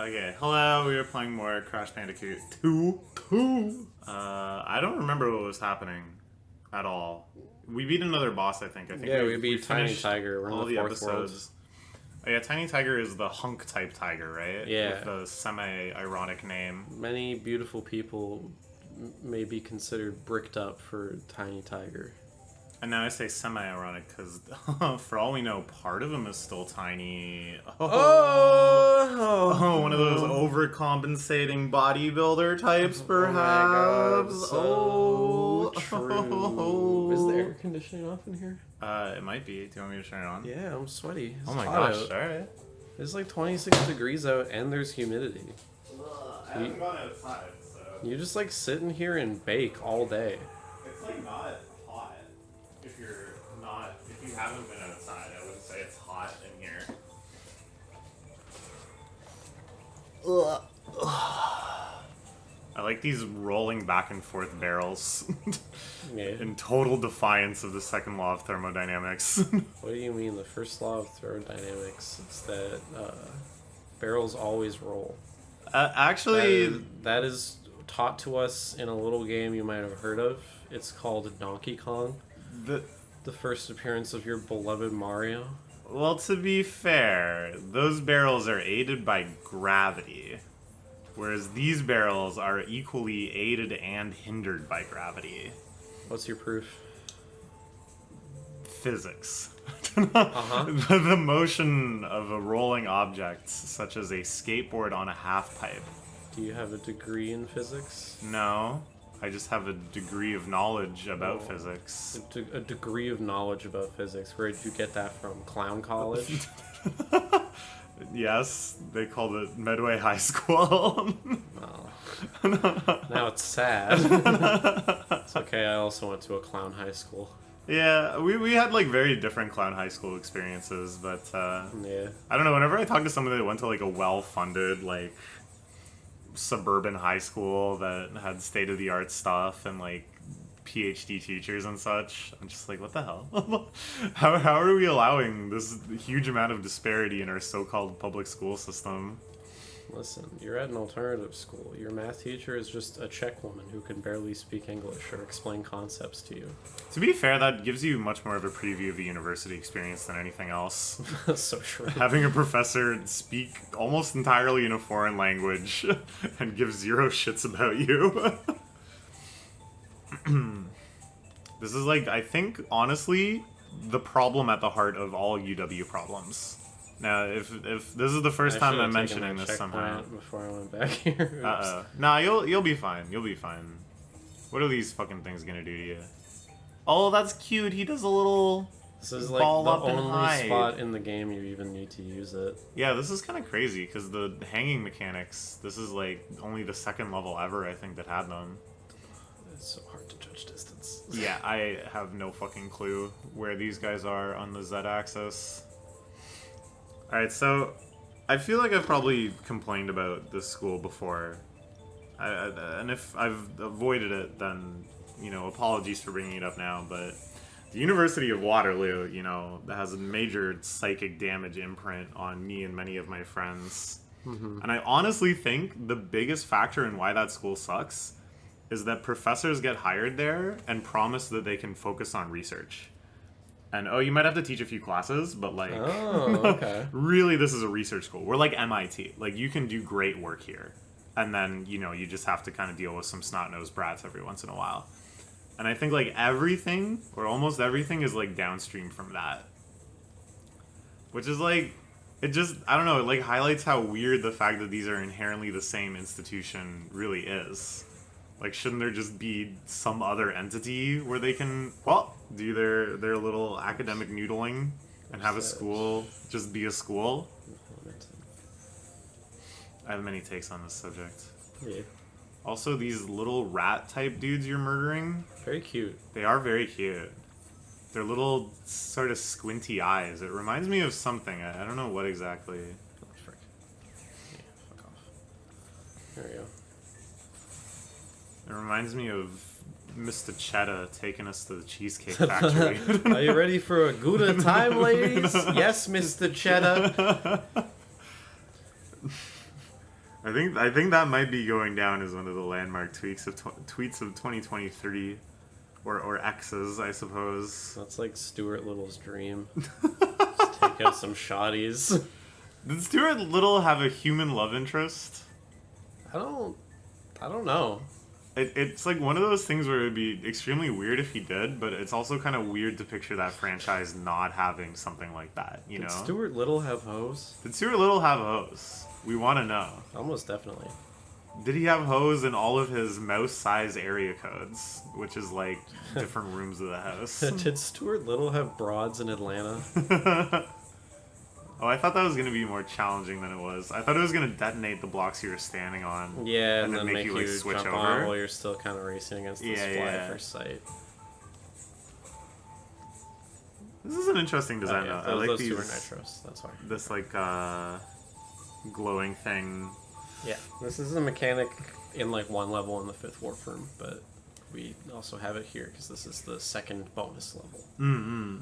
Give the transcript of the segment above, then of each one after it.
Okay, hello, we are playing more Crash Bandicoot 2. I don't remember what was happening at all. We beat another boss, I think. Yeah, we beat Tiny finished Tiger. We're all in the fourth episodes. Oh, yeah, Tiny Tiger is the hunk type tiger, right? Yeah. With the semi-ironic name. world. Many beautiful people may be considered bricked up for Tiny Tiger. And now I say semi-ironic because, for all we know, part of him is still tiny. Oh, One of those overcompensating bodybuilder types, perhaps. Oh my God, so true. Is the air conditioning off in here? It might be. Do you want me to turn it on? Yeah, I'm sweaty. It's Oh my hot gosh, out. alright. It's like 26 degrees out and there's humidity. I haven't gone outside, so... You just like sit in here and bake all day. It's like not hot. If you haven't been outside, I wouldn't say it's hot in here. I like these rolling back and forth barrels. Yeah. In total defiance of the second law of thermodynamics. What do you mean? The first law of thermodynamics is that barrels always roll. Actually, That is taught to us in a little game you might have heard of. It's called Donkey Kong. The first appearance of your beloved Mario. well, to be fair, those barrels are aided by gravity, whereas these barrels are equally aided and hindered by gravity. What's your proof? Physics. Uh-huh. The motion of a rolling object, such as a skateboard on a half pipe. Do you have a degree in physics? No, I just have a degree of knowledge about Oh. physics. A degree of knowledge about physics. Where did you get that from? Clown college? Yes, they called it Medway High School. Oh. Now it's sad. It's okay, I also went to a clown high school. Yeah, we had like very different clown high school experiences, but Yeah. I don't know, whenever I talk to somebody that went to like a well-funded like suburban high school that had state-of-the-art stuff and like PhD teachers and such, I'm just like, what the hell? how are we allowing this huge amount of disparity in our so-called public school system? Listen, you're at an alternative school. Your math teacher is just a Czech woman who can barely speak English or explain concepts to you. To be fair, that gives you much more of a preview of the university experience than anything else. So true. Having a professor speak almost entirely in a foreign language and give zero shits about you. This is like, I think, honestly, the problem at the heart of all UW problems. Now, if this is the first time I'm mentioning this somehow. Before I went back here. Nah, you'll be fine. You'll be fine. What are these fucking things gonna do to you? Oh, that's cute. He does a little This is like ball the up and only hide. spot in the game you even need to use it. Yeah, this is kind of crazy because the hanging mechanics. This is like only the second level ever, I think, that had them. It's so hard to judge distance. Yeah, I have no fucking clue where these guys are on the Z-axis. Alright, so I feel like I've probably complained about this school before. And if I've avoided it, then, you know, apologies for bringing it up now, but the University of Waterloo, you know, has a major psychic damage imprint on me and many of my friends. Mm-hmm. And I honestly think the biggest factor in why that school sucks is that professors get hired there and promise that they can focus on research. And, oh, you might have to teach a few classes, but, like, Oh, okay. really, this is a research school. We're like MIT. Like, you can do great work here. And then, you know, you just have to kind of deal with some snot-nosed brats every once in a while. And I think, like, everything, or almost everything, is, like, downstream from that. Which is, like, it just, I don't know, it, like, highlights how weird the fact that these are inherently the same institution really is. Like, shouldn't there just be some other entity where they can, well, do their little academic noodling and have a school just be a school? I have many takes on this subject. Yeah. Also, these little rat-type dudes you're murdering, Very cute. they are very cute. Their little sort of squinty eyes. It reminds me of something. I don't know what exactly. Oh, frick. Yeah, fuck off. There we go. It reminds me of Mr. Cheddar taking us to the Cheesecake Factory. Are you ready for a Gouda time, ladies? Yes, Mr. Cheddar. I think that might be going down as one of the landmark tweets of 2023, or X's, I suppose. That's like Stuart Little's dream. Just take out some shotties. Did Stuart Little have a human love interest? I don't know. It's like one of those things where it would be extremely weird if he did, but it's also kind of weird to picture that franchise not having something like that, you know? Did Stuart Little have hoes? Did Stuart Little have hoes? We want to know. Almost definitely. Did he have hoes in all of his mouse size area codes, which is like different rooms of the house? Did Stuart Little have broads in Atlanta? Oh, I thought that was going to be more challenging than it was. I thought it was going to detonate the blocks you were standing on. Yeah, and then make you like you switch jump over on while you're still kind of racing against this fly first sight. This is an interesting design. Yeah, though. I like those these. two are nitros. That's why. This like glowing thing. Yeah, this is a mechanic in like one level in the 5th Warframe, but we also have it here because this is the 2nd bonus level. Mm-hmm.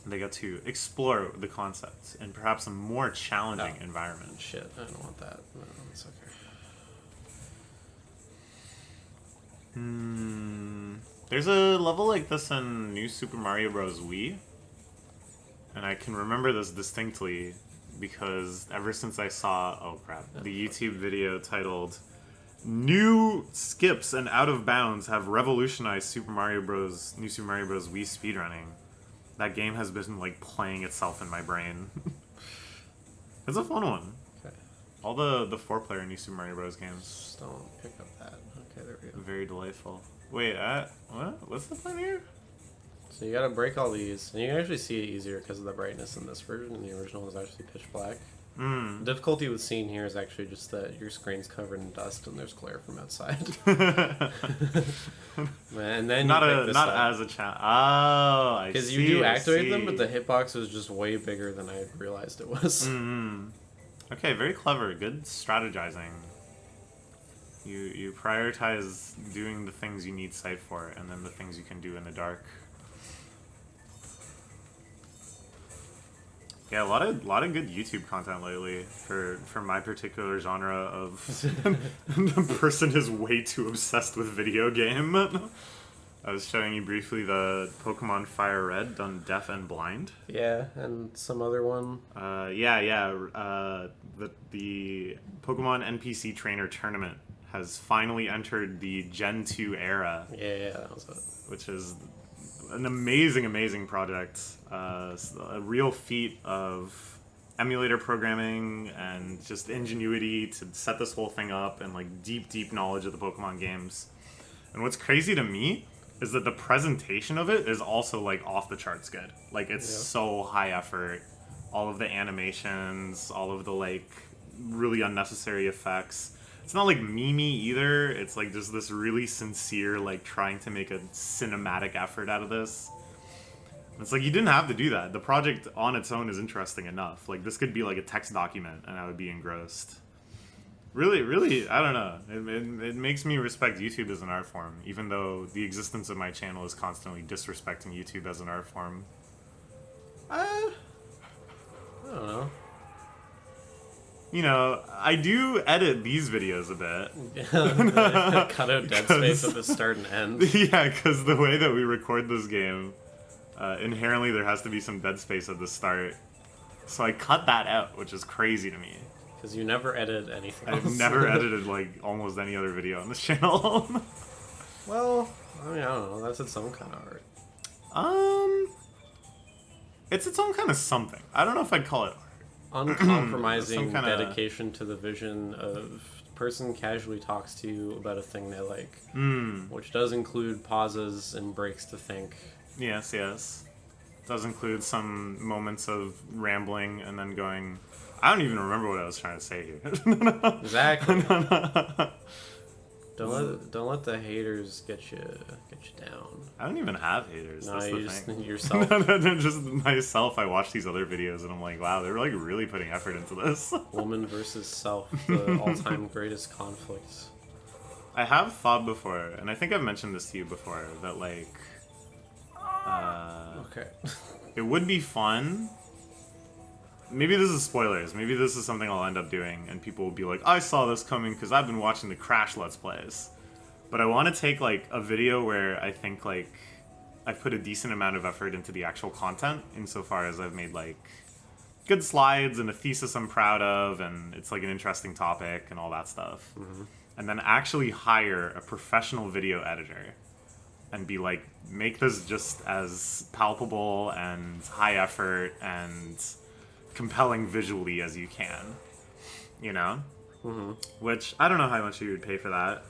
They got to explore the concepts in perhaps a more challenging environment. Shit, I don't want that. No, it's okay. There's a level like this in New Super Mario Bros. Wii, and I can remember this distinctly because ever since I saw the YouTube video titled "New Skips and Out of Bounds Have Revolutionized New Super Mario Bros. Wii Speedrunning," that game has been like playing itself in my brain. It's a fun one. Okay. All the 4-player New Super Mario Bros. Games. Just don't pick up that. Okay, there we go. Very delightful. Wait, what? What's the plan here? So you gotta break all these, and you can actually see it easier because of the brightness in this version, and the original is actually pitch black. The difficulty with seeing here is actually just that your screen's covered in dust and there's glare from outside. And then not you pick this up. as a challenge. Oh, I see. Because you do activate them, but the hitbox was just way bigger than I realized it was. Okay, very clever. Good strategizing. You prioritize doing the things you need sight for, and then the things you can do in the dark. Yeah, a lot of good YouTube content lately for my particular genre of the person is way too obsessed with video game. I was showing you briefly the Pokemon Fire Red done deaf and blind. Yeah, and some other one. The Pokemon NPC Trainer Tournament has finally entered the Gen 2 era. Yeah, that was it. Which is an amazing project. A real feat of emulator programming and just ingenuity to set this whole thing up, and like deep knowledge of the Pokemon games. And what's crazy to me is that the presentation of it is also like off the charts good. Like it's so high effort. All of the animations, all of the like really unnecessary effects. It's not like memey either. It's like just this really sincere, like trying to make a cinematic effort out of this. It's like you didn't have to do that. The project on its own is interesting enough. Like this could be like a text document and I would be engrossed. Really, I don't know. It makes me respect YouTube as an art form, even though the existence of my channel is constantly disrespecting YouTube as an art form. I don't know. You know, I do edit these videos a bit. Cut out dead space at the start and end. Yeah, because the way that we record this game, inherently there has to be some dead space at the start. So I cut that out, which is crazy to me. Because you never edit anything else. I've never edited like almost any other video on this channel. Well, I mean, I don't know. That's its own kind of art. It's its own kind of something. I don't know if I'd call it uncompromising dedication to the vision of person casually talks to you about a thing they like, which does include pauses and breaks to think. Yes. Does include some moments of rambling and then going, I don't even remember what I was trying to say here. Exactly. Don't let the haters get you down. I don't even have haters. No, that's you the just thing. yourself. Just myself. I watch these other videos and I'm like, wow, they're like really putting effort into this. Woman versus self, the all-time greatest conflict. I have thought before, and I think I've mentioned this to you before, that like, okay. it would be fun maybe this is spoilers. Maybe this is something I'll end up doing, and people will be like, I saw this coming because I've been watching the Crash Let's Plays. But I want to take, like, a video where I think, like, I've put a decent amount of effort into the actual content, insofar as I've made, like, good slides and a thesis I'm proud of, and it's, like, an interesting topic and all that stuff. And then actually hire a professional video editor and be like, make this just as palpable and high effort and compelling visually as you can, you know? Which, I don't know how much you would pay for that.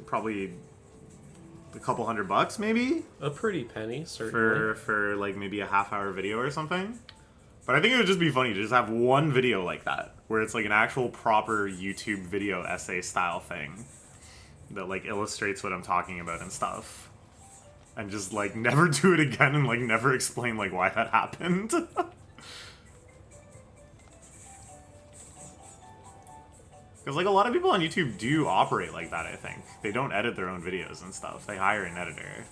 Probably a couple $100 maybe? A pretty penny, certainly. For like maybe a half-hour video or something. But I think it would just be funny to just have one video like that, where it's like an actual proper YouTube video essay style thing that like illustrates what I'm talking about and stuff. And just like never do it again and like never explain like why that happened. Because like a lot of people on YouTube do operate like that, I think. They don't edit their own videos and stuff. They hire an editor.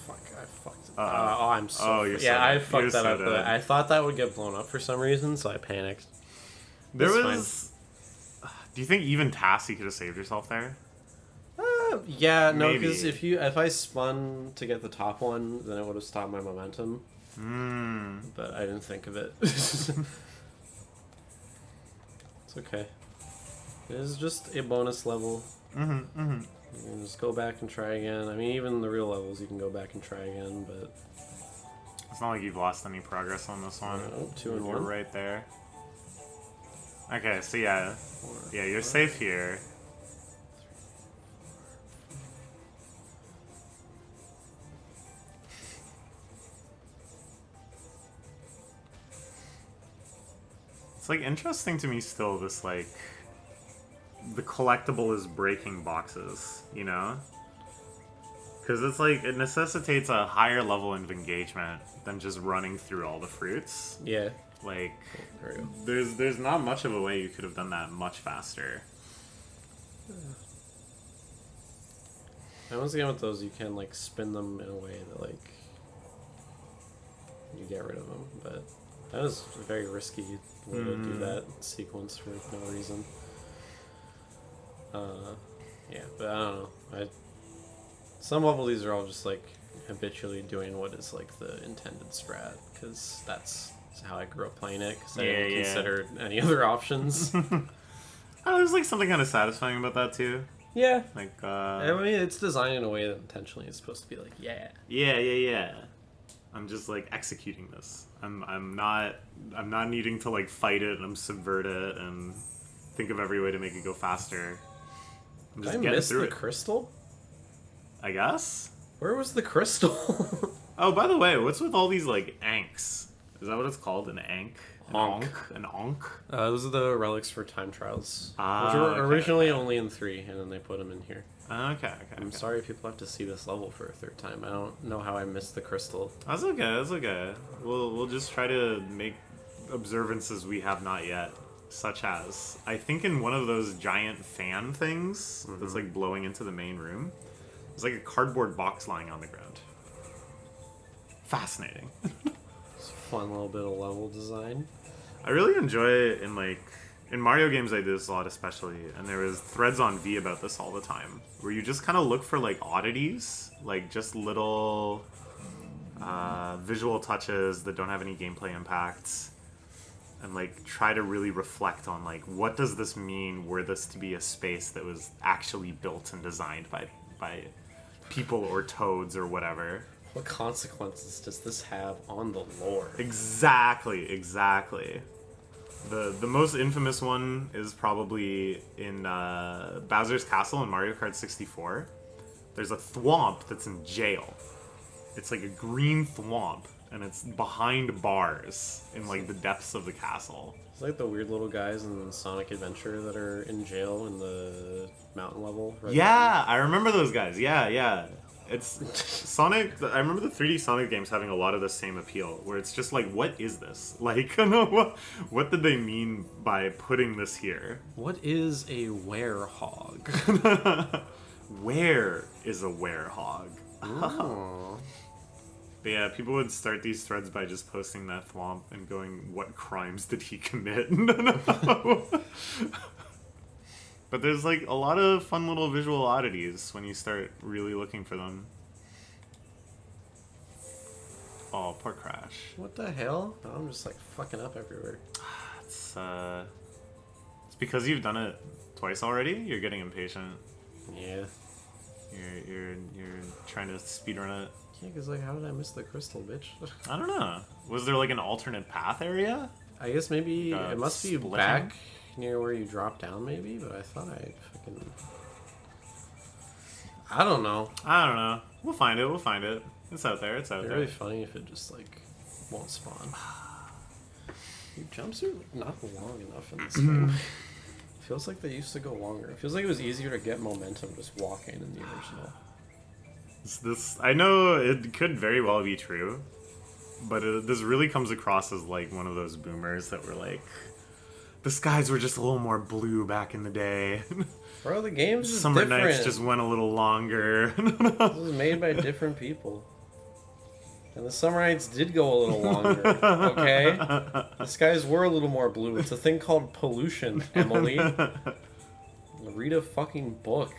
Fuck, I fucked it. Uh-oh. I'm so... Oh, you're so I dead. fucked You're that so up. dead. I thought that would get blown up for some reason, so I panicked. There It's was... Do you think even Tass, you could have saved yourself there? Yeah, no, Maybe. because if I spun to get the top one, then it would have stopped my momentum. But I didn't think of it. It's okay. It is just a bonus level. You can just go back and try again. I mean, even the real levels, you can go back and try again, but... It's not like you've lost any progress on this one. No, 2 and You're 1. right there. Okay, so yeah. Yeah, you're safe here. It's like interesting to me still, this like the collectible is breaking boxes, you know? Because it's like it necessitates a higher level of engagement than just running through all the fruits. Yeah. Like There we go. there's not much of a way you could have done that much faster. And once again with those, you can like spin them in a way that like you get rid of them, but that was a very risky way to do that sequence for no reason. Yeah, but I don't know. Some level these are all just like habitually doing what is like the intended strat, because that's how I grew up playing it, because I didn't consider any other options. Oh, there's like something kind of satisfying about that too. Yeah. Like I mean, it's designed in a way that intentionally is supposed to be like, yeah. yeah. I'm just like executing this. I'm not needing to like fight it and subvert it and think of every way to make it go faster. I'm just I getting missed through the it. crystal? I guess. Where was the crystal? Oh, by the way, what's with all these like anks? Is that what it's called? An ank? An Onk. An onk? Those are the relics for time trials. Ah, which were okay, originally only in 3, and then they put them in here. Okay. I'm sorry people have to see this level for a 3rd time. I don't know how I missed the crystal. That's okay. We'll just try to make observances we have not yet. Such as, I think in one of those giant fan things that's like blowing into the main room, there's like a cardboard box lying on the ground. Fascinating. It's a fun little bit of level design. I really enjoy it in Mario games. I do this a lot, especially, and there was threads on V about this all the time, where you just kind of look for like oddities, like just little visual touches that don't have any gameplay impacts, and like try to really reflect on like what does this mean were this to be a space that was actually built and designed by people or toads or whatever. What consequences does this have on the lore? Exactly. The most infamous one is probably in Bowser's Castle in Mario Kart 64. There's a thwomp that's in jail. It's like a green thwomp, and it's behind bars in like the depths of the castle. It's like the weird little guys in Sonic Adventure that are in jail in the mountain level. Right? Yeah, I remember those guys. Yeah. It's Sonic. I remember the 3D Sonic games having a lot of the same appeal, where it's just like, what is this? Like, what did they mean by putting this here? What is a werehog? Where is a werehog? Oh. But yeah, people would start these threads by just posting that thwomp and going, "What crimes did he commit?" No. But there's like a lot of fun little visual oddities when you start really looking for them. Oh, poor Crash. What the hell? I'm just like fucking up everywhere. It's because you've done it twice already. You're getting impatient. Yeah. You're trying to speedrun it. Yeah, because like, how did I miss the crystal, bitch? I don't know. Was there like an alternate path area? I guess maybe it must be splitting? back near where you drop down, maybe. But I thought I fucking. I don't know. I don't know. We'll find it. We'll find it. It's out there. It's out It'd there. be really funny if it just like won't spawn. Your jumps are like, not long enough in this thing. Feels like they used to go longer. It feels like it was easier to get momentum just walking in the original. This I know it could very well be true, but this really comes across as like one of those boomers that were like, the skies were just a little more blue back in the day. Bro, the game's just Summer different. nights just went a little longer. This was made by different people. And the summer nights did go a little longer, okay? The skies were a little more blue. It's a thing called pollution, Emily. Read a fucking book.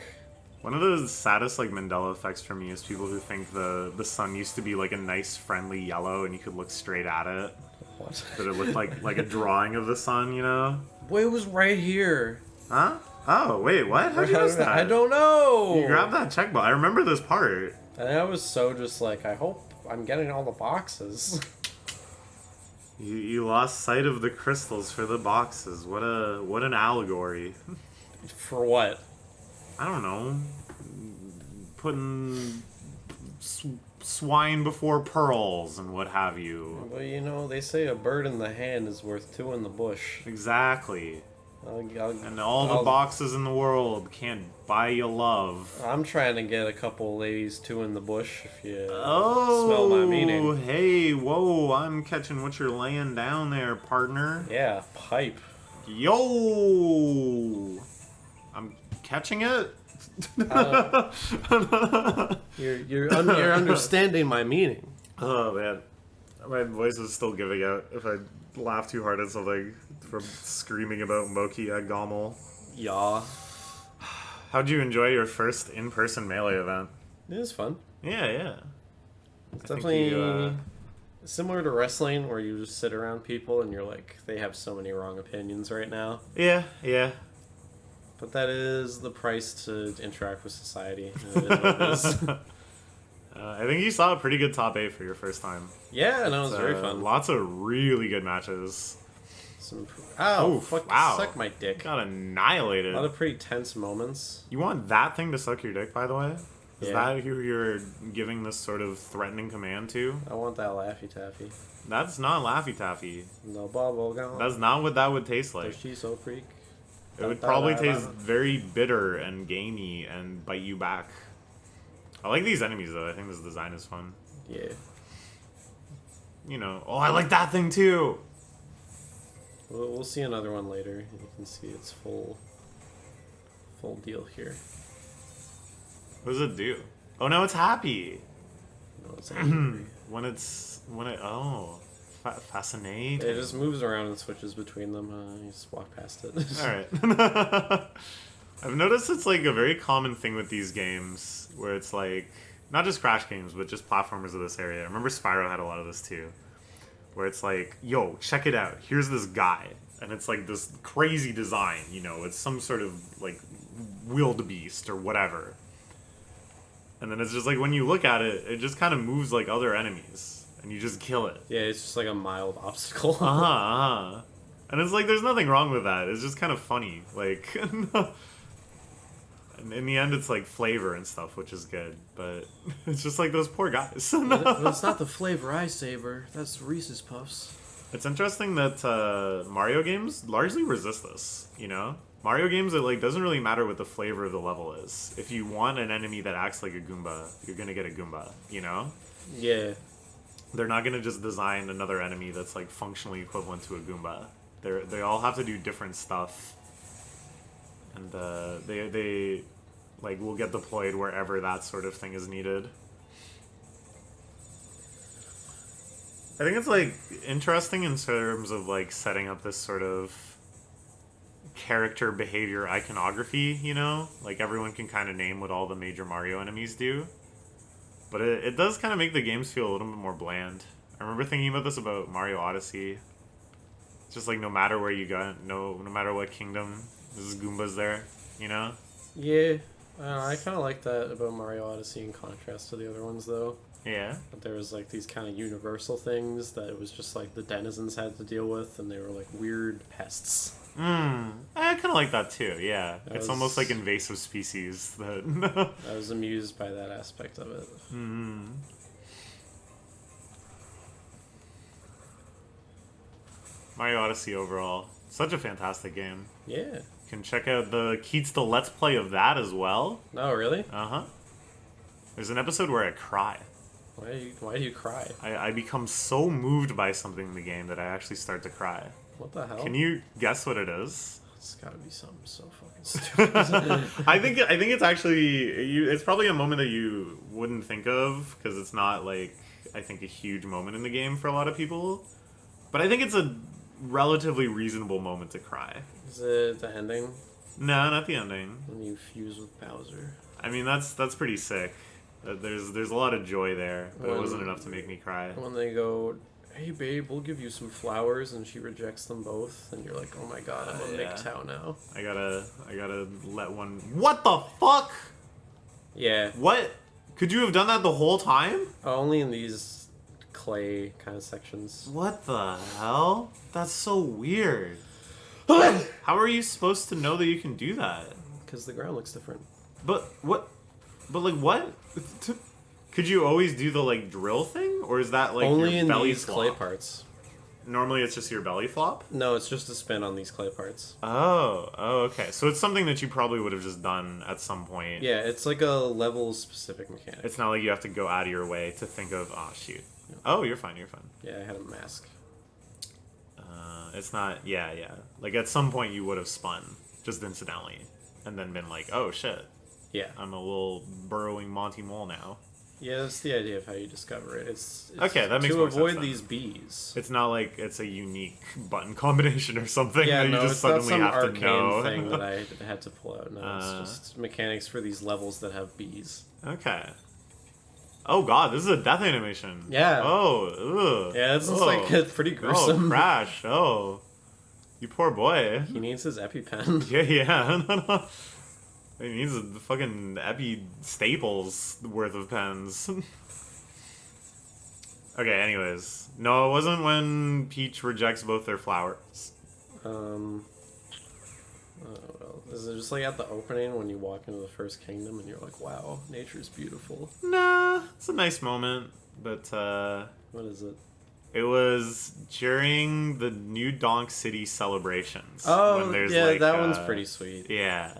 One of the saddest like Mandela effects for me is people who think the sun used to be like a nice friendly yellow and you could look straight at it. What? That it looked like a drawing of the sun, you know? Boy, it was right here. Huh? Oh, wait, what? How'd you miss that? I don't know. You grabbed that check box. I remember this part. And I was so just like, I hope I'm getting all the boxes. You lost sight of the crystals for the boxes. What an allegory. For what? I don't know. Putting swine before pearls and what have you. Well, you know, they say a bird in the hand is worth two in the bush. Exactly. And all the I'll- boxes in the world can't buy you love. I'm trying to get a couple ladies two in the bush if you Oh, smell my meaning. Hey, whoa, I'm catching what you're laying down there, partner. Yeah, pipe. Yo! I'm catching it? You're understanding my meaning. Oh, man. My voice is still giving out if I laugh too hard at something from screaming about Moki at Gommel. Yeah. How'd you enjoy your first in-person Melee event? It was fun. Yeah, yeah. It's I think definitely you, similar to wrestling where you just sit around people and you're like, they have so many wrong opinions right now. Yeah, yeah. But that is the price to interact with society. It is what it is. I think you saw a pretty good top 8 for your first time. Yeah, no, it was very fun. Lots of really good matches. Oh, Oof, fuck, wow. suck my dick. Got annihilated. A lot of pretty tense moments. You want that thing to suck your dick, by the way? Is Yeah. that who you're giving this sort of threatening command to? I want that Laffy Taffy. That's not Laffy Taffy. No bubble gum. That's not what that would taste The like. Shiso freak. It would probably taste very bitter and gamey and bite you back. I like these enemies though. I think this design is fun. Yeah. You know, oh, I like that thing too. We'll see another one later. You can see its full deal here. What does it do? Oh no, it's happy. No, it's angry. When oh, fascinating. It just moves around and switches between them. You just walk past it. All right. I've noticed it's like a very common thing with these games where it's like not just Crash games, but just platformers of this area. I remember Spyro had a lot of this too, where it's like, yo, check it out. Here's this guy, and it's like this crazy design. You know, it's some sort of like wildebeest or whatever. And then it's just like when you look at it, it just kind of moves like other enemies, and you just kill it. Yeah, it's just like a mild obstacle. And it's like there's nothing wrong with that. It's just kind of funny. Like, and in the end, it's like flavor and stuff, which is good. But it's just like those poor guys. But it's not the flavor I savor. That's Reese's Puffs. It's interesting that Mario games largely resist this. You know, Mario games, it like doesn't really matter what the flavor of the level is. If you want an enemy that acts like a Goomba, you're gonna get a Goomba. You know. Yeah. They're not gonna just design another enemy that's like functionally equivalent to a Goomba. They all have to do different stuff, and they like will get deployed wherever that sort of thing is needed. I think it's like interesting in terms of like setting up this sort of character behavior iconography, you know? Like everyone can kind of name what all the major Mario enemies do. But it does kind of make the games feel a little bit more bland. I remember thinking about this about Mario Odyssey. Just like no matter where you go, no matter what kingdom, there's Goombas there, you know? Yeah, I kind of like that about Mario Odyssey in contrast to the other ones, though. Yeah. That there was like these kind of universal things that it was just like the denizens had to deal with, and they were like weird pests. I kind of like that too, yeah. That It's was- almost like invasive species that... I was amused by that aspect of it. Mario Odyssey overall, such a fantastic game. Yeah. You can check out the Keats the Let's Play of that as well. No, really? Uh-huh. There's an episode where I cry. Why do you cry? I become so moved by something in the game that I actually start to cry. What the hell? Can you guess what it is? It's gotta be something so fucking stupid. I think it's actually it's probably a moment that you wouldn't think of because it's not like I think a huge moment in the game for a lot of people. But I think it's a relatively reasonable moment to cry. Is it the ending No, not the ending. when you fuse with Bowser? I mean that's pretty sick. There's a lot of joy there, but it wasn't When- enough to make me cry. When they go, "Hey babe, we'll give you some flowers," and she rejects them both, and you're like, "Oh my god, I'm a Yeah. MGTOW now." I gotta let one. What the fuck? Yeah, What? Could you have done that the whole time? only in these clay kind of sections. What the hell? That's so weird. How are you supposed to know that you can do that? Because the ground looks different. But what? But like what? Could you always do the like drill thing, or is that like Only your in belly these flop? clay parts. Normally, it's just your belly flop. No, it's just a spin on these clay parts. Oh, okay. So it's something that you probably would have just done at some point. Yeah, it's like a level specific mechanic. It's not like you have to go out of your way to think of. Oh shoot. Oh, you're fine. You're fine. Yeah, I had a mask. It's not. Yeah, yeah. Like at some point you would have spun just incidentally, and then been like, oh shit, Yeah. I'm a little burrowing Monty Mole now. Yeah, that's the idea of how you discover it. It's Okay, that makes to more sense avoid then. these bees. It's not like it's a unique button combination or something Yeah, that you no, just it's not suddenly some have to arcane know. thing that I had to pull out. No, Uh. it's just mechanics for these levels that have bees. Okay. Oh god, this is a death animation. Yeah. Oh, ugh. Yeah, it's just oh. like it's pretty gruesome. Oh, Crash. Oh. You poor boy. He needs his EpiPen. Yeah, yeah. No. He needs a fucking Epi Staples worth of pens. Okay, anyways. No, it wasn't when Peach rejects both their flowers. Well, is it just like at the opening when you walk into the first kingdom and you're like, wow, nature's beautiful? Nah, it's a nice moment, but What is it? it was during the New Donk City celebrations. Oh, when there's yeah, like, that one's pretty sweet. Yeah.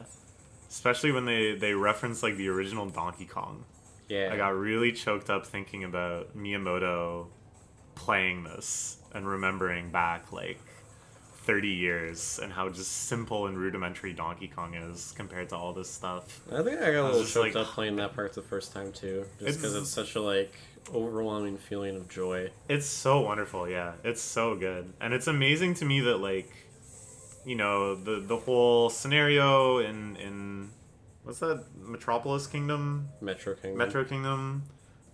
Especially when they reference like the original Donkey Kong. Yeah. I got really choked up thinking about Miyamoto playing this and remembering back like 30 years and how just simple and rudimentary Donkey Kong is compared to all this stuff. I think I got a was little just choked like, up playing that part the first time too, just It's- because it's such a like overwhelming feeling of joy. It's so wonderful, yeah. It's so good. And it's amazing to me that like you know, the whole scenario in what's that? Metropolis Kingdom? Metro Kingdom. Metro Kingdom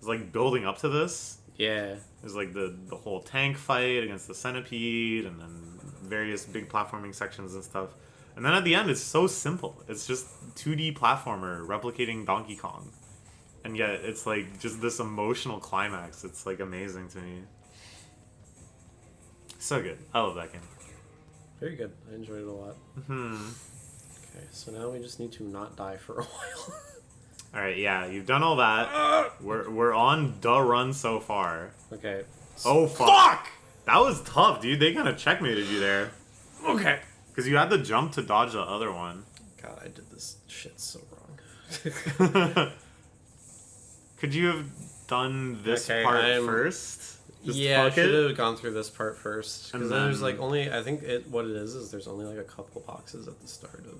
is like building up to this. Yeah. There's like the whole tank fight against the centipede and then various big platforming sections and stuff. And then at the end it's so simple. It's just 2D platformer replicating Donkey Kong. And yet it's like just this emotional climax. It's like amazing to me. So good. I love that game. Very good. I enjoyed it a lot. Okay, so now we just need to not die for a while. Alright, yeah, you've done all that. We're on the run so far. Okay. Oh fuck! That was tough, dude. They kind of checkmated you there. Okay. Because you had to jump to dodge the other one. God, I did this shit so wrong. Could you have done this Okay, part I'm- first? Just yeah, I fuck should it? have gone through this part first. Because And then there's then- like only, I think what it is there's only like a couple boxes at the start of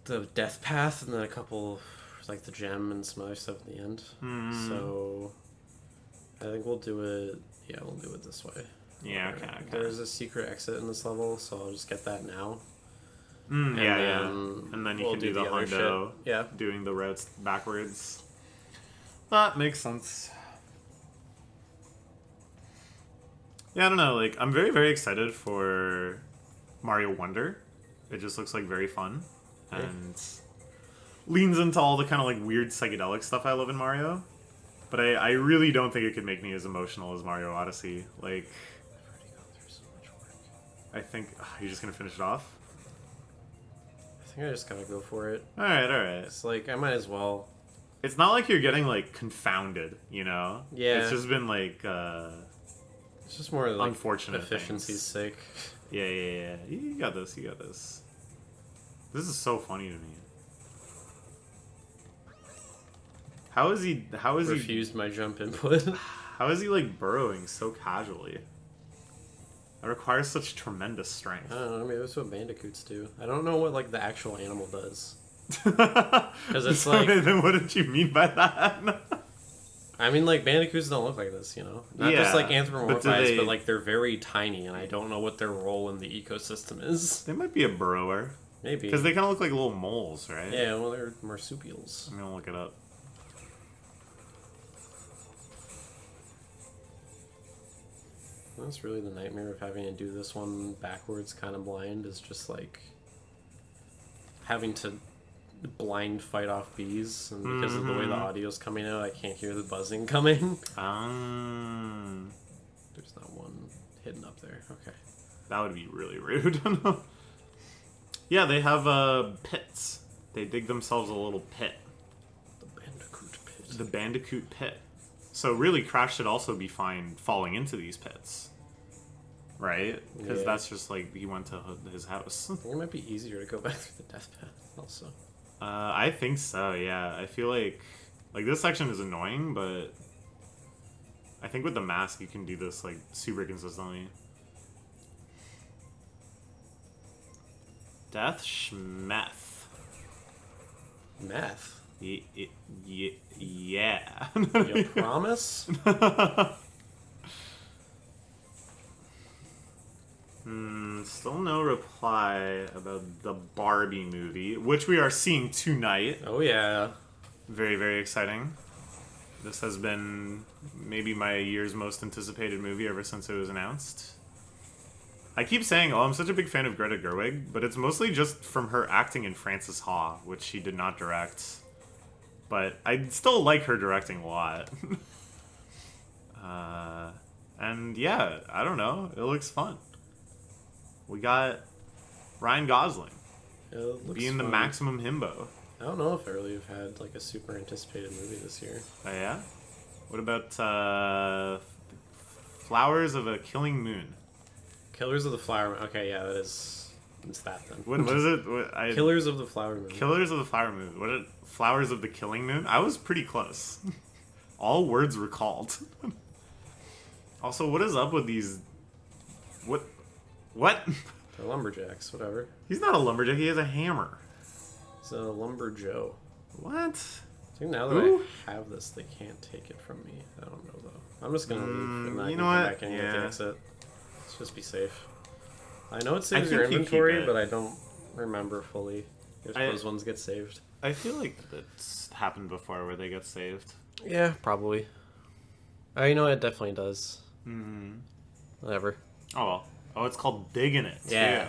the death path, and then a couple like the gem and some other stuff at the end. Hmm. So I think we'll do it. Yeah, we'll do it this way. Yeah, okay. There's a secret exit in this level, so I'll just get that now. Yeah. And then you we'll can do the other hundo. shit. Yeah. Doing the routes backwards. That makes sense. Yeah, I don't know. Like, I'm very, very excited for Mario Wonder. It just looks like very fun. And leans into all the kind of like weird psychedelic stuff I love in Mario. But I really don't think it could make me as emotional as Mario Odyssey. Like, I've already gone through so much work. I think you're just gonna finish it off. I think I just gotta go for it. All right. It's like I might as well. It's not like you're getting like confounded, you know. Yeah. It's just been like It's just more like unfortunate efficiency's sake. Yeah. You got this. You got this. This is so funny to me. How is he? Refused my jump input. How is he like burrowing so casually? That requires such tremendous strength. I don't know. Maybe that's what bandicoots do. I don't know what like the actual animal does. Because it's like- Then what did you mean by that? I mean, like bandicoots don't look like this, you know. Not Yeah, just like but do anthropomorphized, they- but like they're very tiny, and I don't know what their role in the ecosystem is. They might be a burrower. Maybe. Because they kind of look like little moles, right? Yeah, well, they're marsupials. I'm gonna look it up. That's really the nightmare of having to do this one backwards, kind of blind, is just like having to blind fight off bees, and because of the way the audio's coming out, I can't hear the buzzing coming. There's not one hidden up there. Okay. That would be really rude. Yeah, they have pits. They dig themselves a little pit. The bandicoot pit. The Bandicoot pit. So really, Crash should also be fine falling into these pits. Right? Because Yeah. that's just like he went to his house. I think it might be easier to go back through the death path, also. I think so, yeah. I feel like this section is annoying, but I think with the mask you can do this like super consistently. Death Schmeth. Meth? Yeah. You promise? Still no reply about the Barbie movie, which we are seeing tonight. Oh, yeah. Very, very exciting. This has been maybe my year's most anticipated movie ever since it was announced. I keep saying, oh, I'm such a big fan of Greta Gerwig, but it's mostly just from her acting in Frances Ha, which she did not direct. But I still like her directing a lot. And yeah, I don't know. It looks fun. We got Ryan Gosling It looks being the fun. maximum himbo. I don't know if I really have had like a super anticipated movie this year. Oh, yeah? What about Flowers of a Killing Moon? Killers of the Flower Moon. Okay, yeah, it's that then. What is it? Killers of the Flower Moon. Killers of the Flower Moon. What? Flowers of the Killing Moon? I was pretty close. All words recalled. Also, what is up with these? What? They're lumberjacks, whatever. He's not a lumberjack. He has a hammer. It's a lumberjoe. What? I think now that Who? I have this, they can't take it from me. I don't know though. I'm just gonna leave and not you even know come what? back in with Yeah. the exit. Let's just be safe. I know it I saves your think you keep inventory, it. but I don't remember fully if I- those ones get saved. I feel like that's happened before where they get saved. Yeah, probably. You know it definitely does. Mm-hmm. Whatever. Oh well. Oh, it's called Digging It. too. Yeah.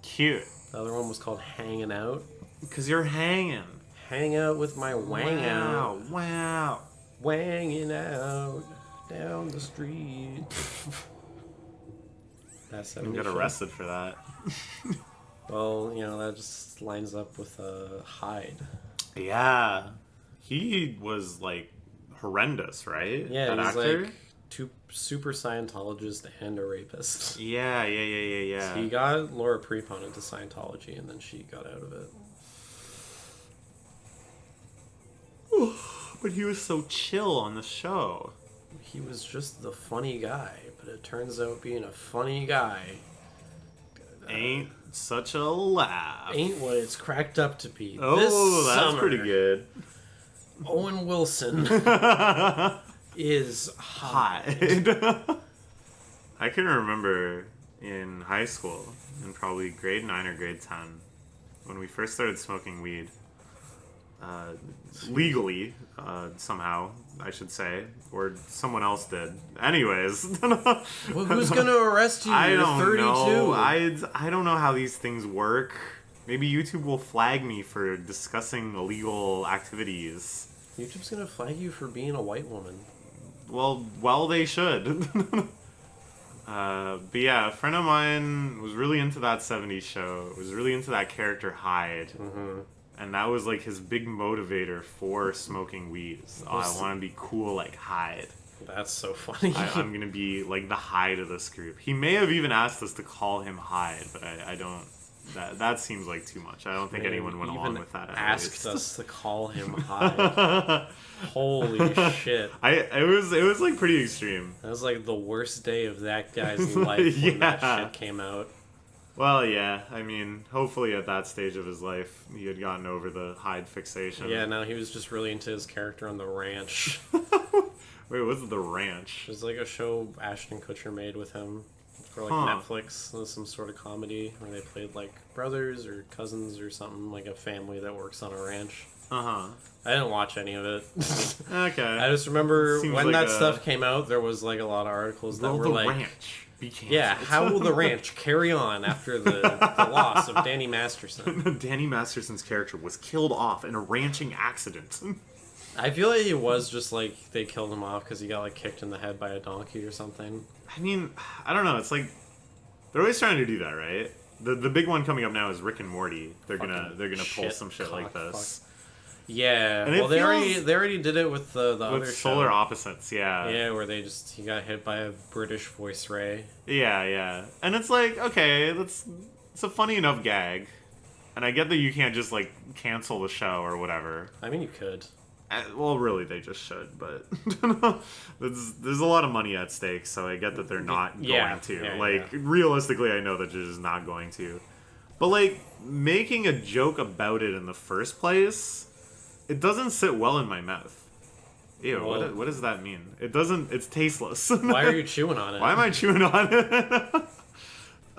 Cute. The other one was called Hanging Out. Because you're hanging. Hang out with my wang out. Wow. Wanging out down the street. That's You got arrested for that. Well, you know, that just lines up with Hyde. Yeah. He was like horrendous, right? Yeah, that he's actor? like super Scientologist and a rapist. Yeah. He got Laura Prepon into Scientology, and then she got out of it. But he was so chill on the show. He was just the funny guy, but it turns out being a funny guy Ain't such a laugh. ain't what it's cracked up to be. Oh, this that's summer, pretty good. Owen Wilson is hot. I can remember in high school, in probably grade 9 or grade 10, when we first started smoking weed, legally, somehow, I should say, or someone else did. Anyways. Well, who's going to arrest you? I You're don't 32. know. I don't know how these things work. Maybe YouTube will flag me for discussing illegal activities. YouTube's going to flag you for being a white woman. Well, they should. But yeah, a friend of mine was really into that 70s show, was really into that character Hyde. Mm-hmm. And that was like his big motivator for smoking weed. Oh, I want to be cool like Hyde. That's so funny. I'm going to be like the Hyde of this group. He may have even asked us to call him Hyde, but I don't... That seems like too much. I don't think anyone went along with that. Asked us to call him Hyde. Holy shit! It was like pretty extreme. That was like the worst day of that guy's life when that shit came out. Well, yeah. I mean, hopefully at that stage of his life, he had gotten over the Hyde fixation. Yeah, no, he was just really into his character on The Ranch. Wait, what's The Ranch? It was like a show Ashton Kutcher made with him for like Netflix. It was some sort of comedy where they played like brothers or cousins or something, like a family that works on a ranch. Uh-huh. I didn't watch any of it. Okay. I just remember Seems when like that stuff came out, there was like a lot of articles that were the like, ranch be canceled? yeah, how will the ranch carry on after the loss of Danny Masterson? Danny Masterson's character was killed off in a ranching accident. I feel like it was just like they killed him off because he got like kicked in the head by a donkey or something. I mean, I don't know. It's like they're always trying to do that, right? The big one coming up now is Rick and Morty. They're gonna pull some shit like this. Fuck. Yeah, And well, they feels- already did it with the other With show. Solar Opposites, yeah. Yeah, where he got hit by a British voice ray. Yeah. And it's like, okay, it's a funny enough gag. And I get that you can't just like cancel the show or whatever. I mean, you could. Well, really, they just should, but there's a lot of money at stake, so I get that they're not going to. Yeah. Realistically, I know that they're just not going to. But, like, making a joke about it in the first place, it doesn't sit well in my mouth. Ew, Well, what does that mean? It doesn't, it's tasteless. Why are you chewing on it? Why am I chewing on it?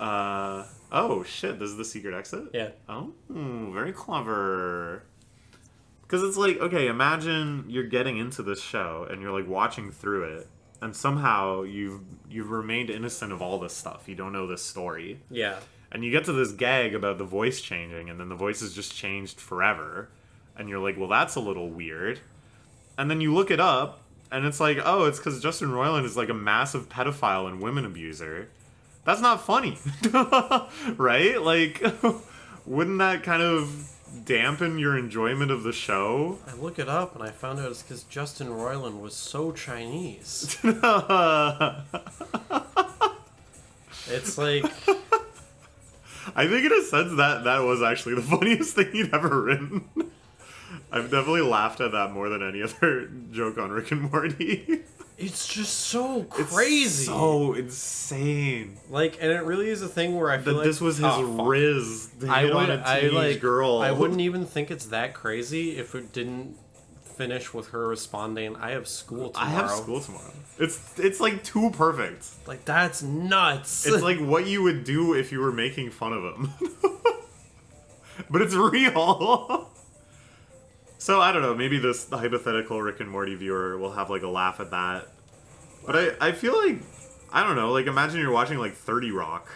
Oh, shit, this is the secret exit? Yeah. Oh, very clever. Because it's like, okay, imagine you're getting into this show and you're like watching through it, and somehow you've remained innocent of all this stuff. You don't know this story. Yeah. And you get to this gag about the voice changing, and then the voice is just changed forever. And you're like, well, that's a little weird. And then you look it up, and it's like, oh, it's because Justin Roiland is like a massive pedophile and women abuser. That's not funny. Right? Like, wouldn't that kind of dampen your enjoyment of the show? I look it up and I found out it's because Justin Roiland was so Chinese. It's like... I think in a sense that was actually the funniest thing he'd ever written. I've definitely laughed at that more than any other joke on Rick and Morty. It's just so crazy. It's so insane. Like, and it really is a thing where I feel like... This was his riz to hit on a teenage girl. I wouldn't even think it's that crazy if it didn't finish with her responding, I have school tomorrow. I have school tomorrow. It's like too perfect. Like, that's nuts. It's like what you would do if you were making fun of him. But it's real. So, I don't know, maybe the hypothetical Rick and Morty viewer will have, like, a laugh at that. But I feel like, I don't know, like, imagine you're watching, like, 30 Rock,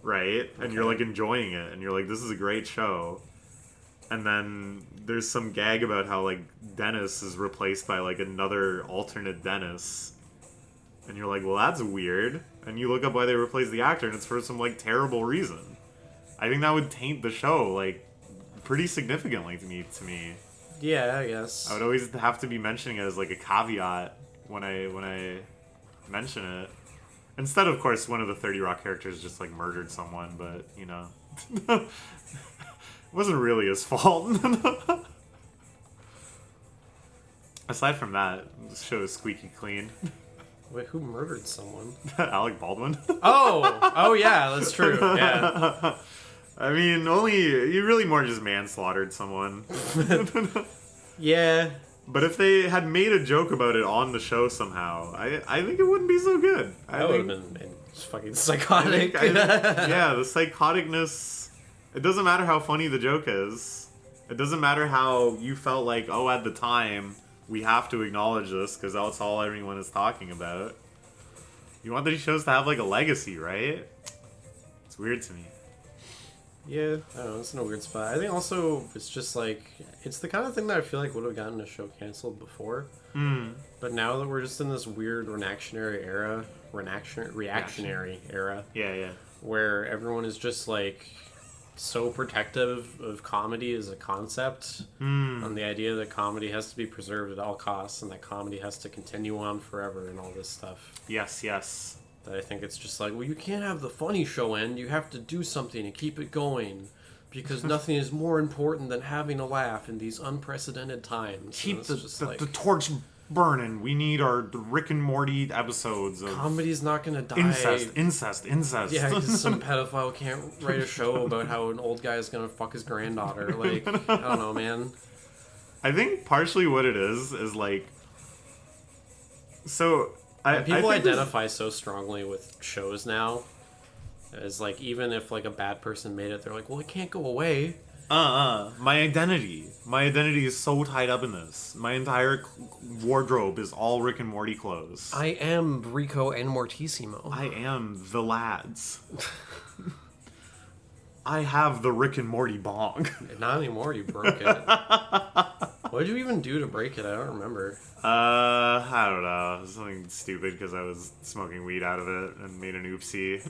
right? And you're, like, enjoying it, and you're like, this is a great show. And then there's some gag about how, like, Dennis is replaced by, like, another alternate Dennis. And you're like, well, that's weird. And you look up why they replaced the actor, and it's for some, like, terrible reason. I think that would taint the show, like, pretty significantly to me. Yeah, I guess. I would always have to be mentioning it as like a caveat when I mention it. Instead, of course, one of the 30 Rock characters just like murdered someone, but you know, it wasn't really his fault. Aside from that, the show is squeaky clean. Wait, who murdered someone? Alec Baldwin. Oh yeah, that's true. Yeah. I mean, you really more just manslaughtered someone. Yeah. But if they had made a joke about it on the show somehow, I think it wouldn't be so good. That would have been fucking psychotic. Yeah, the psychoticness. It doesn't matter how funny the joke is. It doesn't matter how you felt like, oh, at the time, we have to acknowledge this because that's all everyone is talking about. You want these shows to have, like, a legacy, right? It's weird to me. Yeah, I don't know, it's in a weird spot. I think also it's just like, it's the kind of thing that I feel like would have gotten a show canceled before. But now that we're just in this weird reactionary era, Yeah. where everyone is just like so protective of comedy as a concept, on the idea that comedy has to be preserved at all costs and that comedy has to continue on forever and all this stuff. Yes. That I think it's just like, well, you can't have the funny show end. You have to do something and keep it going because nothing is more important than having a laugh in these unprecedented times. Keep the torch burning. We need our Rick and Morty episodes of comedy's not gonna die. Incest. Yeah, because some pedophile can't write a show about how an old guy is gonna fuck his granddaughter. Like, I don't know, man. I think partially what it is like, so people identify so strongly with shows now, as like, even if like a bad person made it, they're like, well, it can't go away. My identity is so tied up in this. My entire wardrobe is all Rick and Morty clothes. I am Rico and Mortissimo. I am the lads. I have the Rick and Morty bong. Not anymore, you broke it. What did you even do to break it? I don't remember. I don't know. Something stupid because I was smoking weed out of it and made an oopsie.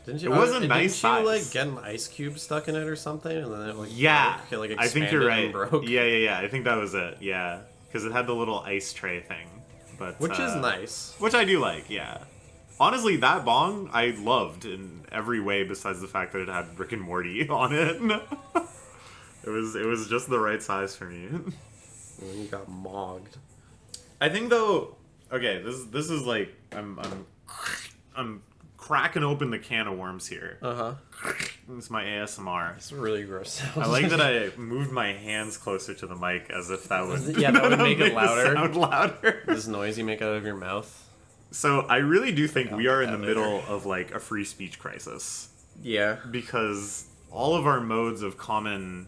Didn't you? It wasn't nice Didn't you size. like get an ice cube stuck in it or something, and then it like broke, it, like, I think you're right. and broke? Yeah. I think that was it. Yeah, because it had the little ice tray thing, but Which is nice. Which I do like. Yeah. Honestly, that bong I loved in every way besides the fact that it had Rick and Morty on it. It was just the right size for me. And then you got mogged. I think though, okay, this is like I'm cracking open the can of worms here. This is my ASMR. It's really gross sound. I like that I moved my hands closer to the mic as if that would that would make it louder. Sound louder. This noise you make out of your mouth. So I really do think we are in the middle of like a free speech crisis. Yeah. Because all of our modes of common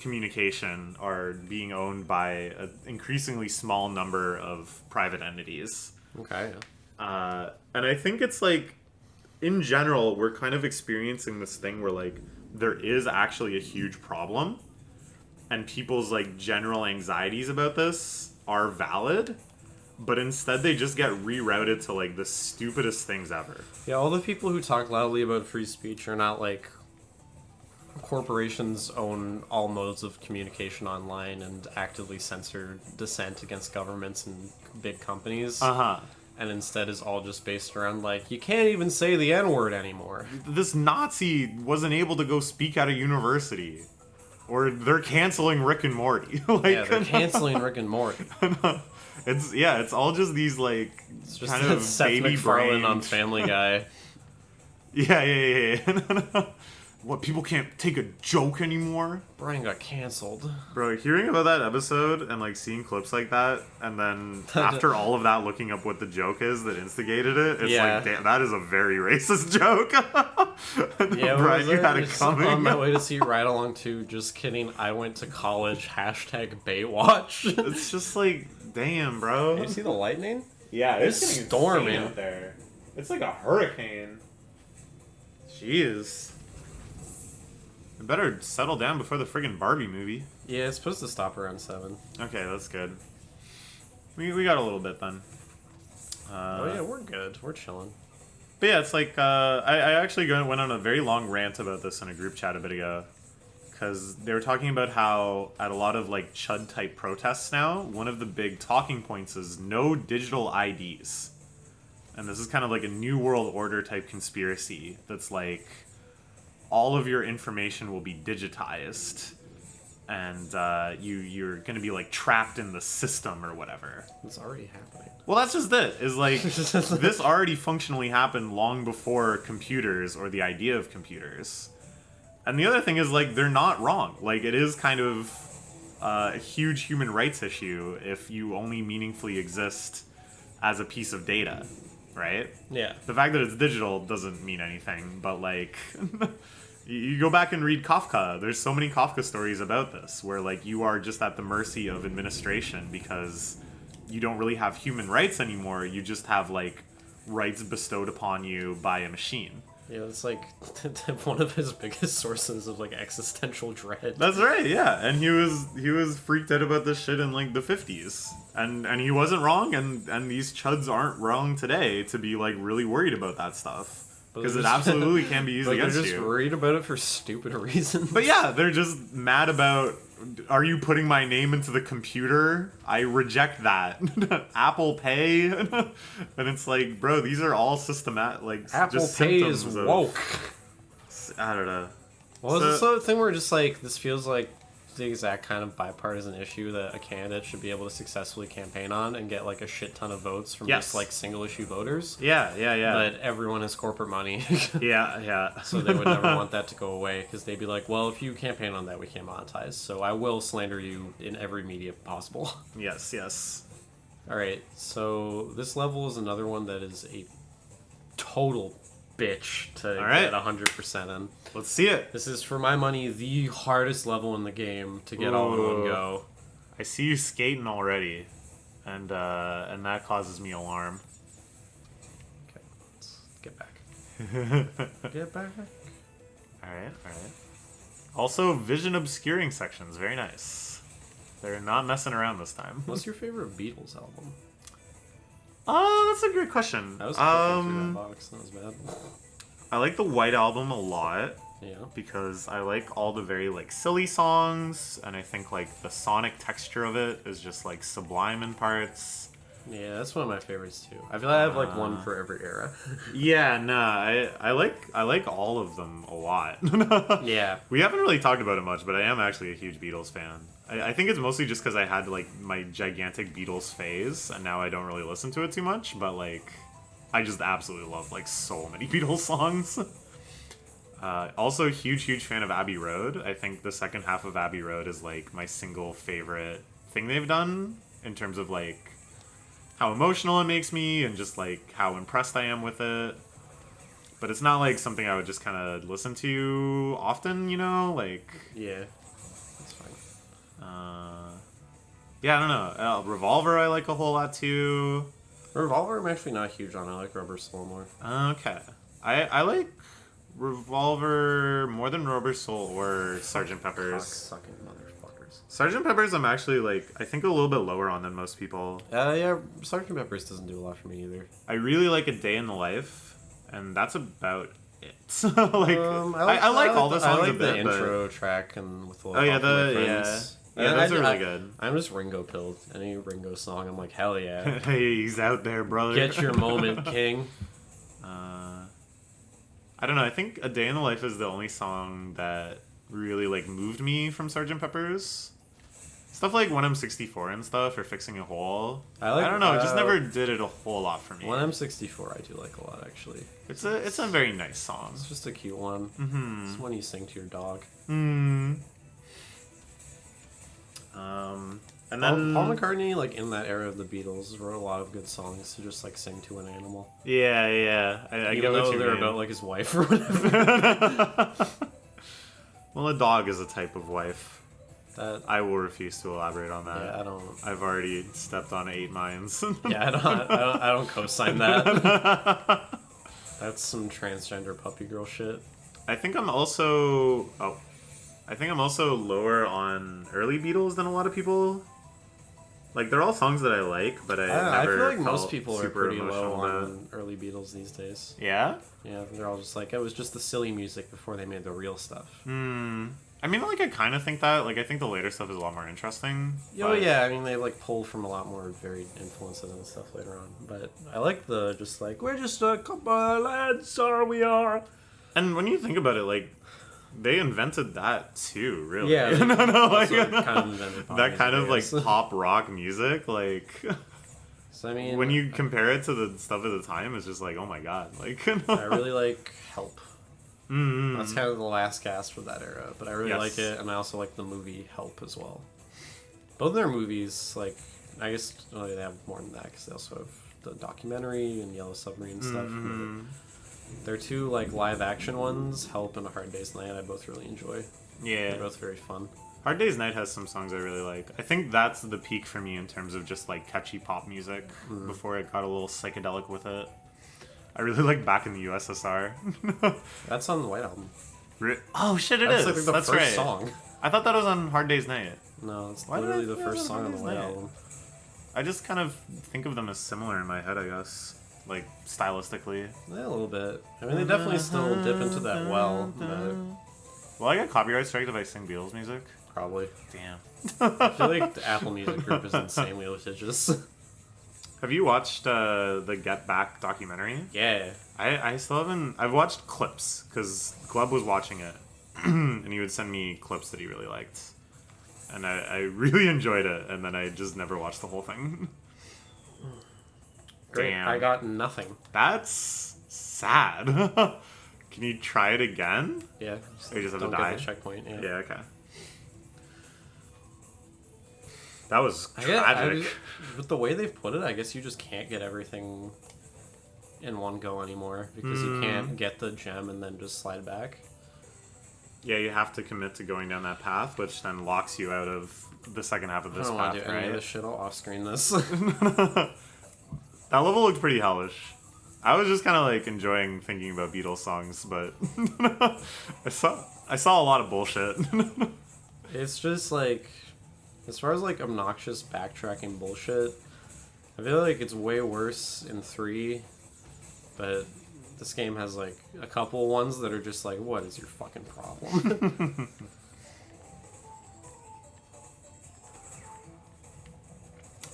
communication are being owned by an increasingly small number of private entities. Okay. And I think it's like, in general, we're kind of experiencing this thing where like there is actually a huge problem and people's like general anxieties about this are valid. But instead, they just get rerouted to, like, the stupidest things ever. Yeah, all the people who talk loudly about free speech are not, like, corporations own all modes of communication online and actively censor dissent against governments and big companies. And instead is all just based around, like, you can't even say the N-word anymore. This Nazi wasn't able to go speak at a university. Or they're canceling Rick and Morty. Yeah, they're canceling Rick and Morty. It's all just these like It's just kind of Seth baby MacFarlane brain on Family Guy. Yeah. What, people can't take a joke anymore? Brian got canceled. Bro, hearing about that episode and like seeing clips like that, and then after all of that, looking up what the joke is that instigated it, it's like, damn, that is a very racist joke. Yeah, Brian, you had it coming. On my way to see Ride Along 2, just kidding, I went to college, #Baywatch. It's just like, damn, bro. Did you see the lightning? Yeah, It's getting storming insane out there. It's like a hurricane. Jeez. I better settle down before the friggin' Barbie movie. Yeah, it's supposed to stop around 7. Okay, that's good. We got a little bit then. Oh yeah, we're good. We're chilling. But yeah, it's like, I actually went on a very long rant about this in a group chat a bit ago. Because they were talking about how at a lot of like chud-type protests now, one of the big talking points is no digital IDs. And this is kind of like a New World Order type conspiracy that's like, all of your information will be digitized. And you're going to be like trapped in the system or whatever. It's already happening. Well, that's just it. Is like, this already functionally happened long before computers or the idea of computers. And the other thing is, like, they're not wrong. Like, it is kind of a huge human rights issue if you only meaningfully exist as a piece of data, right? Yeah. The fact that it's digital doesn't mean anything, but like you go back and read Kafka, there's so many Kafka stories about this where like you are just at the mercy of administration because you don't really have human rights anymore, you just have like rights bestowed upon you by a machine. Yeah, it's like one of his biggest sources of like existential dread. That's right, yeah. And he was freaked out about this shit in like the 50s. And he wasn't wrong, and these chuds aren't wrong today to be like really worried about that stuff. Because it absolutely can be used against you. They're just worried about it for stupid reasons. But yeah, they're just mad about, are you putting my name into the computer? I reject that. Apple Pay? And it's like, bro, these are all systematic, like, Apple just Pay symptoms is of, woke. I don't know. Well, So- it's the sort of thing where just like this feels like the exact kind of bipartisan issue that a candidate should be able to successfully campaign on and get like a shit ton of votes from Yes. just like single issue voters. Yeah. But everyone has corporate money. Yeah. So they would never want that to go away because they'd be like, well, if you campaign on that, we can't monetize. So I will slander you in every media possible. Yes. All right. So this level is another one that is a total bitch to All right. get 100% in. Let's see it. This is, for my money, the hardest level in the game to get all in one Ooh. go. I see you skating already, and that causes me alarm. Okay, let's get back. Get back. All right. Also, vision obscuring sections, very nice. They're not messing around this time. What's your favorite Beatles album? Oh, that's a great question. I was clicking through that box. That was bad. I like the White Album a lot Yeah. because I like all the very like silly songs, and I think like the sonic texture of it is just like sublime in parts. Yeah, that's one of my favorites too. I feel like I have like one for every era. Yeah, I like all of them a lot. Yeah. We haven't really talked about it much, but I am actually a huge Beatles fan. I think it's mostly just because I had like my gigantic Beatles phase, and now I don't really listen to it too much. But like, I just absolutely love like so many Beatles songs. Also, huge fan of Abbey Road. I think the second half of Abbey Road is like my single favorite thing they've done in terms of like how emotional it makes me and just like how impressed I am with it. But it's not like something I would just kind of listen to often, you know, like. Yeah. That's fine. Yeah, I don't know. Revolver I like a whole lot too. Revolver, I'm actually not huge on. I like Rubber Soul more. Okay. I like Revolver more than Rubber Soul or Sgt. Pepper's. Sucking motherfuckers. Sgt. Pepper's I'm actually like, I think a little bit lower on than most people. Yeah, Sgt. Pepper's doesn't do a lot for me either. I really like A Day in the Life, and that's about it. Like, I like all the songs I like a bit, the but- intro track and with the Oh, yeah, Off My yeah. Friends. Yeah, And those are really I- good. I'm just Ringo pilled. Any Ringo song, I'm like, hell yeah. Hey, he's out there, brother. Get your moment, king. I don't know. I think A Day in the Life is the only song that really like moved me from Sgt. Pepper's. Stuff like When I'm 64 and stuff, or Fixing a Hole. I don't know. It just never did it a whole lot for me. When I'm 64, I do like a lot, actually. It's a very nice song. It's just a cute one. Mm-hmm. It's one you sing to your dog. And then Paul McCartney, like in that era of the Beatles, wrote a lot of good songs to just like sing to an animal. Yeah. I Even get what though you they're mean. about like his wife or whatever. Well, a dog is a type of wife. That I will refuse to elaborate on that. yeah, I don't. I've already stepped on 8 mines. Yeah, I don't co-sign that. That's some transgender puppy girl shit. I think I'm also lower on early Beatles than a lot of people. Like, they're all songs that I like, but I I never feel like most felt people are super pretty low emotional about. on early Beatles these days. Yeah? Yeah, they're all just like, it was just the silly music before they made the real stuff. I mean, like, I kind of think that. Like, I think the later stuff is a lot more interesting. Oh but- yeah, I mean they like pull from a lot more varied influences and stuff later on. But I like the just like we're just a couple of lads, so we are. And when you think about it, like, they invented that too, really. Yeah, they no, like, also kind of invented pop that music, kind of I like guess. pop rock music, like. So I mean, When you compare it to the stuff at the time, it's just like, oh my god, like. I really like Help. Mm-hmm. That's kind of the last gasp of that era, but I really Yes. like it, and I also like the movie Help as well. Both of their movies, like, I guess they have more than that because they also have the documentary and Yellow Submarine stuff. Mm-hmm. Their two, like, live action ones, Help and A Hard Day's Night, I both really enjoy. Yeah. They're both very fun. Hard Day's Night has some songs I really like. I think that's the peak for me in terms of just like catchy pop music before it got a little psychedelic with it. I really like Back in the USSR. That's on the White Album. Oh shit, That's is. like the That's first right. song. I thought that was on Hard Day's Night. No, it's Why did literally I the think it was first on song on the Hard White Day's Night? Album. I just kind of think of them as similar in my head, I guess. Like, stylistically. Yeah, a little bit. I mean, they definitely still dip into that well, but Will I get copyright strike if I sing Beatles music? probably. Damn. I feel like the Apple Music group is insanely litigious. Have you watched the Get Back documentary? Yeah. I still haven't. I've watched clips because Gleb was watching it, and he would send me clips that he really liked, and I really enjoyed it. And then I just never watched the whole thing. Great. Damn. I got nothing. That's sad. Can you try it again? Yeah. Or you just have to don't die? get the checkpoint. Yeah. Yeah. Okay. That was I guess, tragic. with the way they've put it, I guess you just can't get everything in one go anymore because you can't get the gem and then just slide back. Yeah, you have to commit to going down that path, which then locks you out of the second half of I this don't want path, to do any right? of this shit. I'll off-screen this. That level looked pretty hellish. I was just kind of like enjoying thinking about Beatles songs, but I saw a lot of bullshit. It's just like, as far as like obnoxious backtracking bullshit, I feel like it's way worse in 3, but this game has like a couple ones that are just like, what is your fucking problem?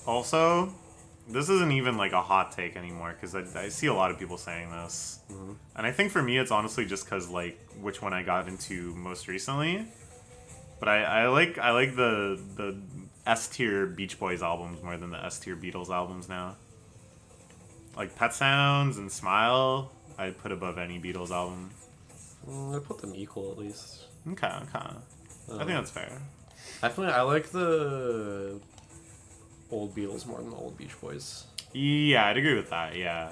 Also, this isn't even like a hot take anymore because I see a lot of people saying this, and I think for me it's honestly just because like which one I got into most recently. But I like the S tier Beach Boys albums more than the S tier Beatles albums now. Like Pet Sounds and Smile, I'd put above any Beatles album. I put them equal at least. Okay. I think that's fair. Definitely, I like the old Beatles more than the old Beach Boys. Yeah, I'd agree with that. Yeah.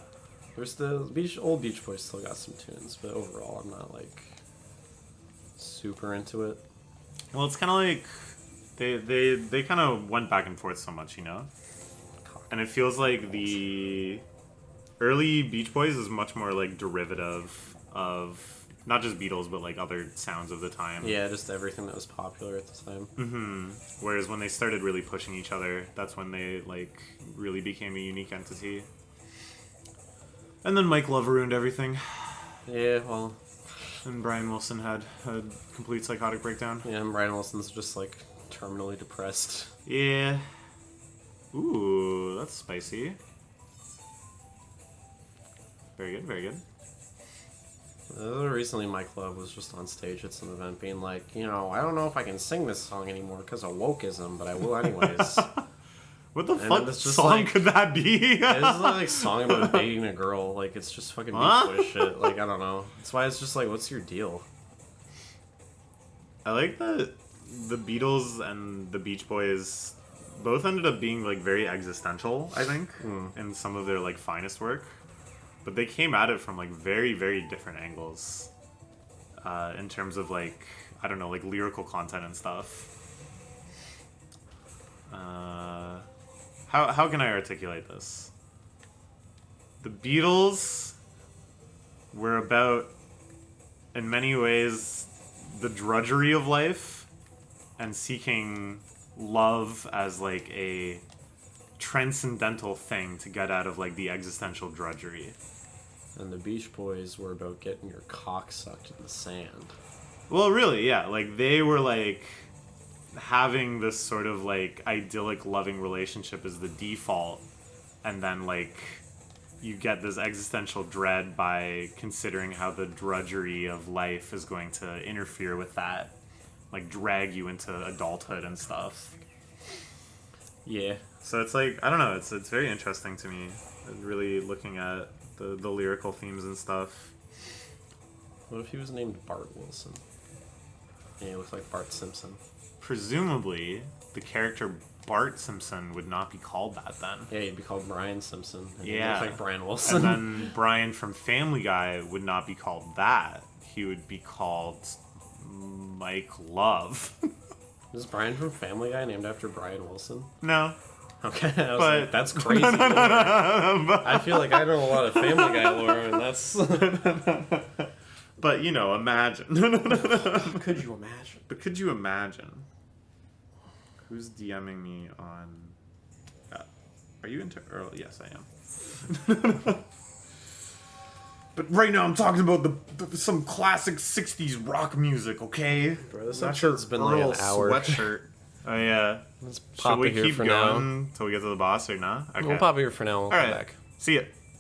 There's the old Beach Boys still got some tunes, but overall, I'm not like super into it. Well, it's kind of like they kind of went back and forth so much, you know? And it feels like the early Beach Boys is much more like derivative of not just Beatles, but like other sounds of the time. Yeah, just everything that was popular at the time. Whereas when they started really pushing each other, that's when they like really became a unique entity. And then Mike Love ruined everything, Yeah, well, and Brian Wilson had a complete psychotic breakdown. yeah, and Brian Wilson's just like terminally depressed. Yeah. Ooh, that's spicy. Very good, very good. Recently, Mike Love was just on stage at some event being like, I don't know if I can sing this song anymore because of wokeism, but I will anyways. What the And fuck it's just song like- could that be? It's like a song about dating a girl. Like, it's just fucking Beach Boys shit. Like, I don't know. That's why it's just like, what's your deal? I like that the Beatles and the Beach Boys both ended up being like very existential, I think, in some of their like finest work. But they came at it from like very, very different angles. In terms of like, I don't know, like lyrical content and stuff. How can I articulate this? The Beatles were about, in many ways, the drudgery of life and seeking love as like a transcendental thing to get out of like the existential drudgery. And the Beach Boys were about getting your cock sucked in the sand. Well, really, yeah. Like they were like having this sort of like idyllic loving relationship as the default, and then like you get this existential dread by considering how the drudgery of life is going to interfere with that, like drag you into adulthood and stuff. Yeah. So it's like, I don't know, it's very interesting to me, really looking at the lyrical themes and stuff. What if he was named Bart Wilson? Yeah, he looks like Bart Simpson. Presumably, the character Bart Simpson would not be called that then. Yeah, he'd be called Brian Simpson. And Yeah. he looks like Brian Wilson. And then Brian from Family Guy would not be called that. He would be called Mike Love. Is Brian from Family Guy named after Brian Wilson? No. Okay, I was But like, that's crazy. No, but, I feel like I know a lot of Family Guy lore, and that's... but, you know, imagine. Could you imagine? But could you imagine? Who's DMing me on... Are you into Earl? Yes, I am. But right now I'm talking about some classic 60s rock music, okay? Bro, this Not episode's been like Earl an hour. sweatshirt. Oh, yeah. Let's Should pop we it here keep for now. going till we get to the boss or not? Okay. We'll pop it here for now. We'll All come right. back. See ya.